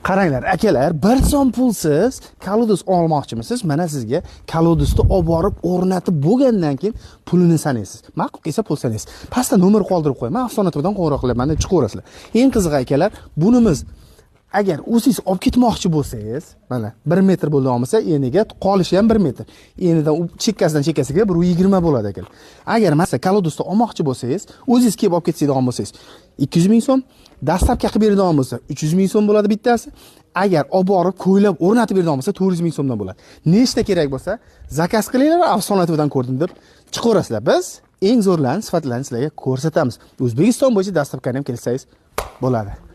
Qaranglar, akalar, bir so'm pulsiz kolodus olmoqchimisiz? Mana sizga kolodusni olib borib o'rnatib bo'lgandan keyin pulini sanaysiz. Ma'qul kelsa pul sanaysiz. Pastda nomer qoldirib qo'yaman, avtomatikdan qo'ng'iroq qilaman deb chiqaverasizlar. Eng qizig'i akalar, bunimiz agar o'zingiz olib ketmoqchi bo'lsangiz, mana 1 metr bo'ldi olmasa, eniga qolishi ham 1 metr. Enidan chekkasidan chekkasiga 120 bo'ladi ekan. Agar masalan kolodusni olmoqchi bo'lsangiz, o'zingiz kelib olib ketsangiz bo'lsangiz 200 ming so'm, dastlabki qilib beradigan bo'lsa 300 ming so'm bo'ladi bittasi. Agar olib borib ko'ylab o'rnatib beradigan bo'lsa 400 ming so'mdan bo'ladi. Nechta kerak bo'lsa, zakaz qilinglar, avtomatikdan ko'rdim deb chiqaverasizlar. Biz eng zo'rlarini, sifatlarini sizlarga ko'rsatamiz. O'zbekiston bo'yicha dastlabkani ham kelsangiz bo'ladi.